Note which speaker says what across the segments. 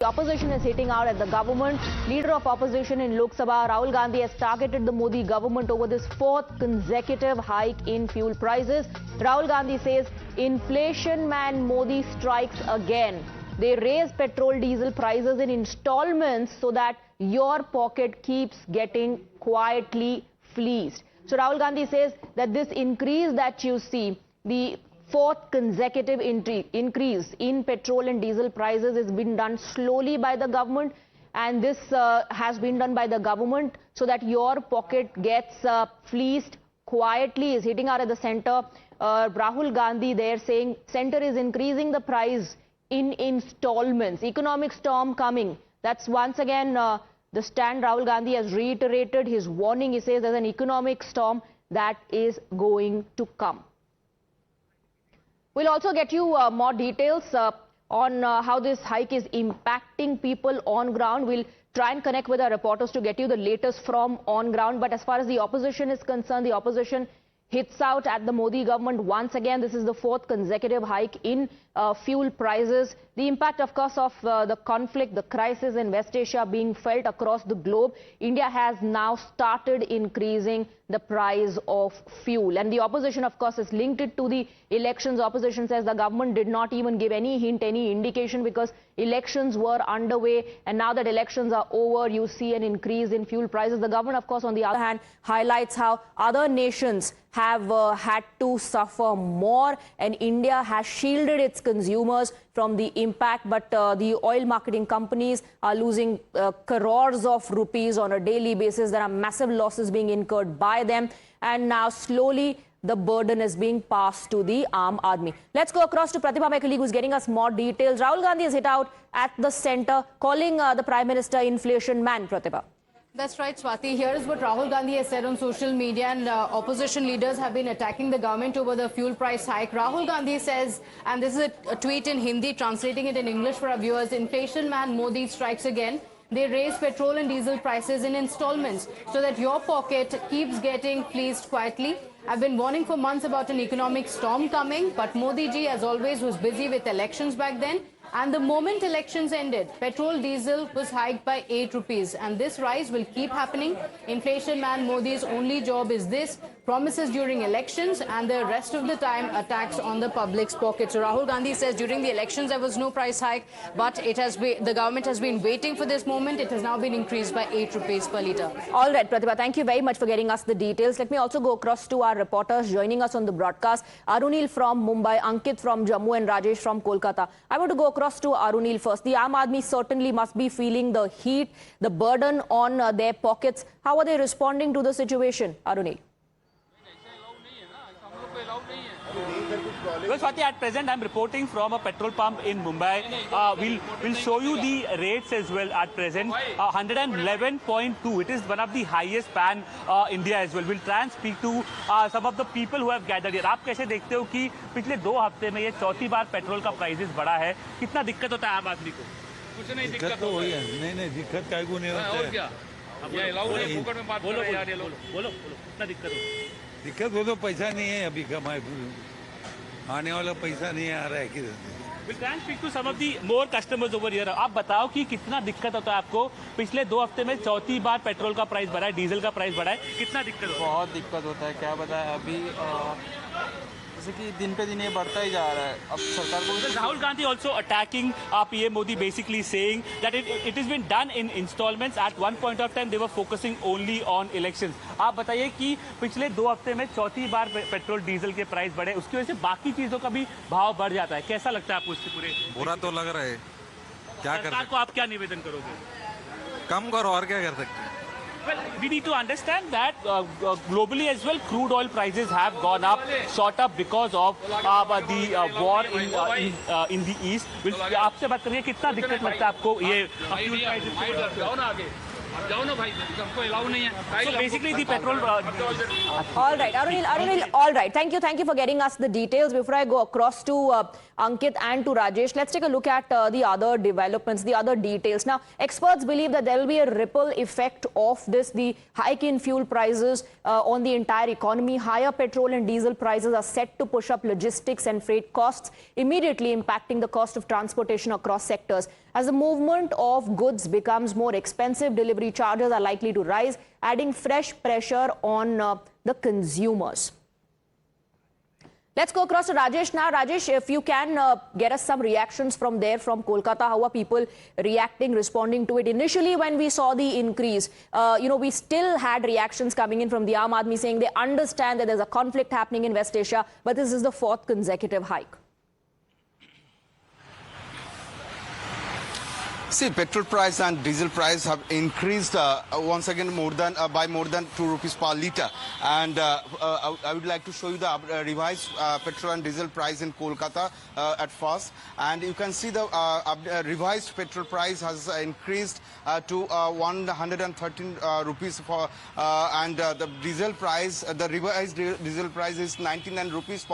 Speaker 1: The opposition is hitting out at the government. Leader of opposition in Lok Sabha, Rahul Gandhi, has targeted the Modi government over this fourth consecutive hike in fuel prices. Rahul Gandhi says, inflation man Modi strikes again. They raise petrol diesel prices in installments so that your pocket keeps getting quietly fleeced. So Rahul Gandhi says that this increase that you see, the fourth consecutive increase in petrol and diesel prices has been done slowly by the government, and this has been done by the government so that your pocket gets fleeced quietly. Is hitting out at the center. Rahul Gandhi there saying center is increasing the price in installments. Economic storm coming. That's once again the stand Rahul Gandhi has reiterated his warning. He says there's an economic storm that is going to come. We'll also get you more details on how this hike is impacting people on ground. We'll try and connect with our reporters to get you the latest from on ground. But as far as the opposition is concerned, the opposition hits out at the Modi government once again. This is the fourth consecutive hike in fuel prices. The impact, of course, of the conflict, the crisis in West Asia being felt across the globe. India has now started increasing the price of fuel. And the opposition, of course, is linked it to the elections. Opposition says the government did not even give any hint, any indication, because elections were underway. And now that elections are over, you see an increase in fuel prices. The government, of course, on the other hand, highlights how other nations have had to suffer more, and India has shielded its consumers from the impact, but the oil marketing companies are losing crores of rupees on a daily basis. There are massive losses being incurred by them, and now slowly the burden is being passed to the Aam Aadmi. Let's go across to Pratibha, my colleague, who's getting us more details. Rahul Gandhi has hit out at the center, calling the Prime Minister inflation man. Pratibha.
Speaker 2: That's right, Swati. Here is what Rahul Gandhi has said on social media, and opposition leaders have been attacking the government over the fuel price hike. Rahul Gandhi says, and this is a tweet in Hindi, translating it in English for our viewers, inflation man Modi strikes again. They raise petrol and diesel prices in installments so that your pocket keeps getting fleeced quietly. I've been warning for months about an economic storm coming, but Modi ji, as always, was busy with elections back then. And the moment elections ended, petrol diesel was hiked by 8 rupees. And this rise will keep happening. Inflation man Modi's only job is this: promises during elections, and the rest of the time attacks on the public's pocket. So Rahul Gandhi says during the elections there was no price hike, but it has been, the government has been waiting for this moment. It has now been increased by 8 rupees per litre.
Speaker 1: All right, Pratibha, thank you very much for getting us the details. Let me also go across to our reporters joining us on the broadcast. Arunil from Mumbai, Ankit from Jammu, and Rajesh from Kolkata. I want to go across to Arunil first. The Aam Aadmi certainly must be feeling the heat, the burden on their pockets. How are they responding to the situation, Arunil?
Speaker 3: Well, Swati, at present I'm reporting from a petrol pump in Mumbai. We'll show you the rates as well at present. 111.2. It is one of the highest pan India as well. We'll try and speak to some of the people who have gathered here. आप कैसे देखते हो कि पिछले 2 हफ्ते में ये चौथी बार पेट्रोल का प्राइसेस बढ़ा है? कितना दिक्कत होता है आम आदमी को?
Speaker 4: कुछ नहीं, दिक्कत तो वही है। नहीं दिक्कत काय को नहीं होता है। अब ये लाओ ये फोकट में बात करो यार, ये बोलो कितना दिक्कत हो? दिक्कत हो तो पैसा नहीं है अभी कमाए, आने वाला पैसा नहीं आ रहा है किधर से।
Speaker 3: We'll try and speak to some of the more customers over here. आप बताओ कि कितना दिक्कत होता है आपको? पिछले 2 हफ्ते में चौथी बार पेट्रोल का प्राइस बढ़ा है, डीजल का प्राइस बढ़ा है, कितना दिक्कत होता है?
Speaker 5: बहुत दिक्कत होता है, क्या बताएं अभी जैसे कि दिन पे दिन ये बढ़ता ही जा रहा है। अब सरकार को
Speaker 3: Rahul Gandhi also attacking PM Modi, basically saying that it has been done in installments. At one point of time they were focusing only on elections. आप बताइए कि पिछले 2 हफ्ते में चौथी बार पेट्रोल डीजल के प्राइस बढ़े, उसकी वजह से बाकी चीजों का भी भाव बढ़ जाता है। कैसा लगता है आपको इससे पूरे?
Speaker 4: बुरा तो लग रहा है, क्या कर
Speaker 3: सरकार को आप क्या निवेदन करोगे?
Speaker 4: कम करो और क्या कर सकते हैं।
Speaker 3: Well, we need to understand that globally as well, crude oil prices have gone up, shot up because of the war in the east. आपसे बात करेंगे, कितना दिक्कत लगता है आपको ये fuel prices? So basically the petrol...
Speaker 1: All right, Arunil, all right. Thank you for getting us the details. Before I go across to Ankit and to Rajesh, let's take a look at the other developments, the other details. Now, experts believe that there will be a ripple effect of this, the hike in fuel prices on the entire economy. Higher petrol and diesel prices are set to push up logistics and freight costs, immediately impacting the cost of transportation across sectors. As the movement of goods becomes more expensive, delivery charges are likely to rise, adding fresh pressure on the consumers. Let's go across to Rajesh now. Rajesh, if you can get us some reactions from there, from Kolkata, how are people reacting, responding to it? Initially, when we saw the increase, we still had reactions coming in from the Aam Aadmi saying they understand that there's a conflict happening in West Asia, but this is the 4th consecutive hike.
Speaker 6: See, petrol price and diesel price have increased once again by more than 2 rupees per litre. And I would like to show you the revised petrol and diesel price in Kolkata at first. And you can see the revised petrol price has increased to 113 rupees for, and the diesel price, the revised diesel price is 99 rupees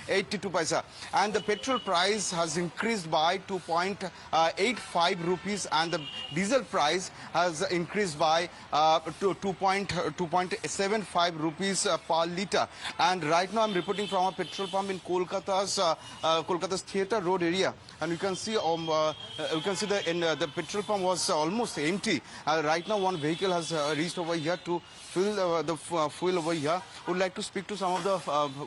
Speaker 6: 82 paisa. And the petrol price has increased by 2.85 rupees. And the diesel price has increased by 2.75 rupees per litre. And right now I'm reporting from a petrol pump in Kolkata's Theatre Road area, and you can see the petrol pump was almost empty. Right now one vehicle has reached over here to fill the fuel over here. Would like to speak to some of the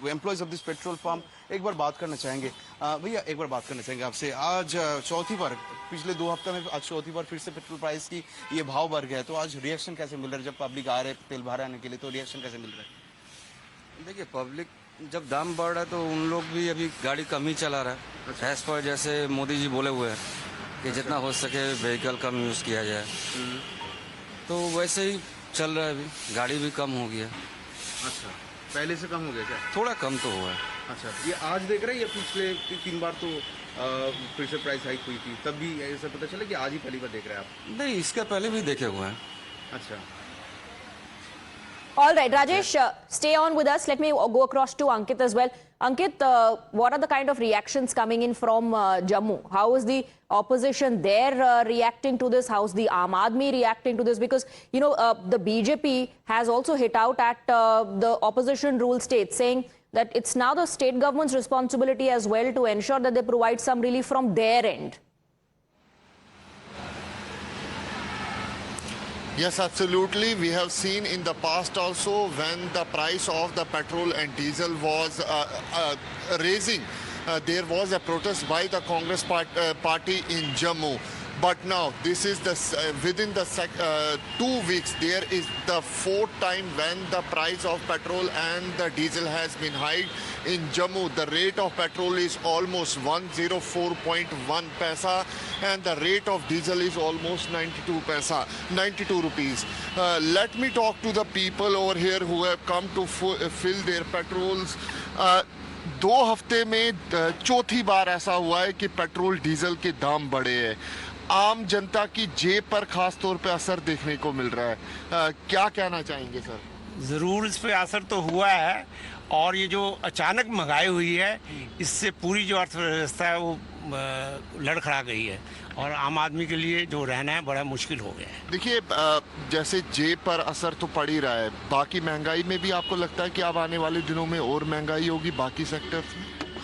Speaker 6: employees of this petrol pump. एक बार बात करना चाहेंगे भैया, एक बार बात करना चाहेंगे आपसे। आज चौथी बार, पिछले 2 हफ्ते में आज चौथी बार फिर से पेट्रोल प्राइस की ये भाव बढ़ गया है, तो आज रिएक्शन कैसे मिल रहा है? जब पब्लिक आ रहे तेल भराने के लिए, तो रिएक्शन कैसे मिल रहा है?
Speaker 7: देखिए, पब्लिक जब दाम बढ़ रहा है तो उन लोग भी अभी गाड़ी कम ही चला रहा है। एज पर जैसे मोदी जी बोले हुए हैं कि जितना हो सके व्हीकल कम यूज़ किया जाए, तो वैसे ही चल रहा है। अभी गाड़ी भी कम हो गया।
Speaker 6: अच्छा, पहले से कम हो गया क्या?
Speaker 7: थोड़ा कम तो हुआ है।
Speaker 6: अच्छा, ये आज देख रहे हैं या पिछले 3 बार तो फिर से प्राइस हाइक हुई थी, तब भी ऐसा पता चला कि आज ही पहली बार देख रहे हैं आप?
Speaker 7: नहीं, इसका पहले भी देखे हुए हैं।
Speaker 6: अच्छा।
Speaker 1: All right, Rajesh, stay on with us. Let me go across to Ankit as well. Ankit, what are the kind of reactions coming in from Jammu? How is the opposition there reacting to this? How's the Aam Aadmi reacting to this? Because, the BJP has also hit out at the opposition rule state, saying that it's now the state government's responsibility as well to ensure that they provide some relief from their end.
Speaker 8: Yes, absolutely. We have seen in the past also when the price of the petrol and diesel was raising, there was a protest by the Congress party in Jammu. But now, this is within the 2 weeks, there is the 4th time when the price of petrol and the diesel has been hiked. In Jammu, the rate of petrol is almost 104.1 paisa, and the rate of diesel is almost 92 rupees. Let me talk to the people over here who have come to fill their petrols. 2 हफ्ते में चौथी बार ऐसा हुआ है कि petrol diesel के दाम बढ़े हैं। आम जनता की जेब पर खास तौर पे असर देखने को मिल रहा है। क्या कहना चाहेंगे सर?
Speaker 9: ज़रूर इस पे असर तो हुआ है, और ये जो अचानक महंगाई हुई है, इससे पूरी जो अर्थव्यवस्था है वो लड़खड़ा गई है, और आम आदमी के लिए जो रहना है बड़ा मुश्किल हो गया है।
Speaker 8: देखिए, जैसे जेब पर असर तो पड़ ही रहा है, बाकी महंगाई में भी आपको लगता है कि अब आने वाले दिनों में और महंगाई होगी बाकी सेक्टर?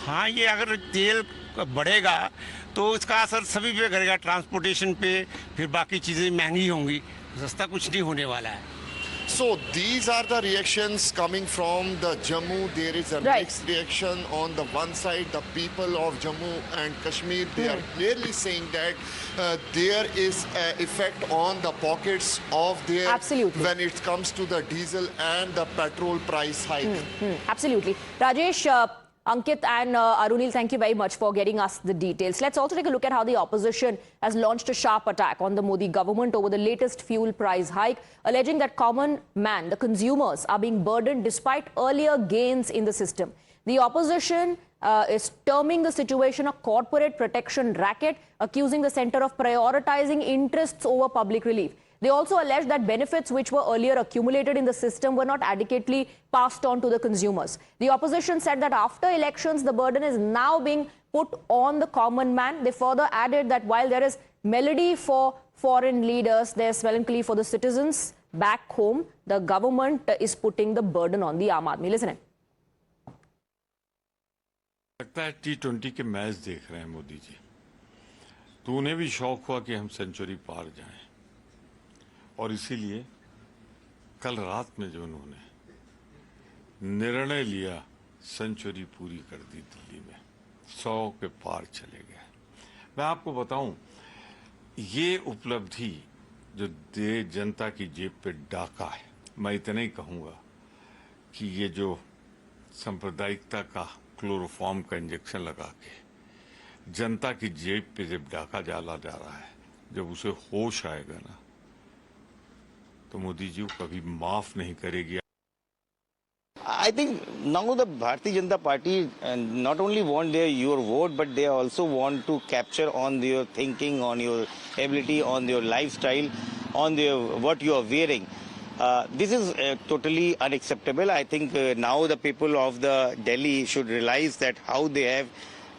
Speaker 9: हाँ, ये अगर तेल बढ़ेगा तो इसका असर सभी पे करेगा, ट्रांसपोर्टेशन पे, फिर बाकी चीज़ें महंगी होंगी, सस्ता कुछ नहीं होने वाला है।
Speaker 8: So these are the reactions coming from the Jammu. There is a mixed reaction. On the one side, the people of Jammu and Kashmir, they are clearly saying that there is an effect on the pockets of their when it comes to the diesel and the petrol price hike.
Speaker 1: Absolutely. Rajesh, Ankit and Arunil, thank you very much for getting us the details. Let's also take a look at how the opposition has launched a sharp attack on the Modi government over the latest fuel price hike, alleging that common man, the consumers, are being burdened despite earlier gains in the system. The opposition is terming the situation a corporate protection racket, accusing the centre of prioritizing interests over public relief. They also allege that benefits which were earlier accumulated in the system were not adequately passed on to the consumers. The opposition said that after elections, the burden is now being put on the common man. They further added that while there is melody for foreign leaders, there's melancholy for the citizens back home. The government is putting the burden on the Aam Aadmi. Listen in.
Speaker 4: लगता है T20 के match देख रहे हैं मोदी जी। तो उन्हें भी शौक हुआ कि हम सेंचुरी पार जाएं, और इसीलिए कल रात में जो उन्होंने निर्णय लिया, सेंचुरी पूरी कर दी दिल्ली में, 100 के पार चले गए। मैं आपको बताऊं, ये उपलब्धि जो जनता की जेब पे डाका है, मैं इतना ही कहूंगा कि ये जो सांप्रदायिकता का क्लोरोफॉर्म का इंजेक्शन लगा के जनता की जेब पे जब डाका डाला जा रहा है, जब उसे होश आएगा ना, तो मोदी जी को कभी माफ नहीं करेगी।
Speaker 10: I think now the Bharatiya Janata Party not only want your vote, but they also want to capture on your thinking, on your ability, on your lifestyle, on what you are wearing. This is totally unacceptable. I think now the people of the Delhi should realize that how they have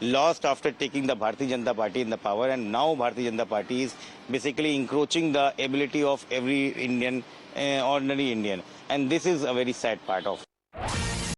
Speaker 10: lost after taking the Bharatiya Janata Party in the power, and now Bharatiya Janata Party is basically encroaching the ability of every Indian, ordinary Indian, and this is a very sad part of.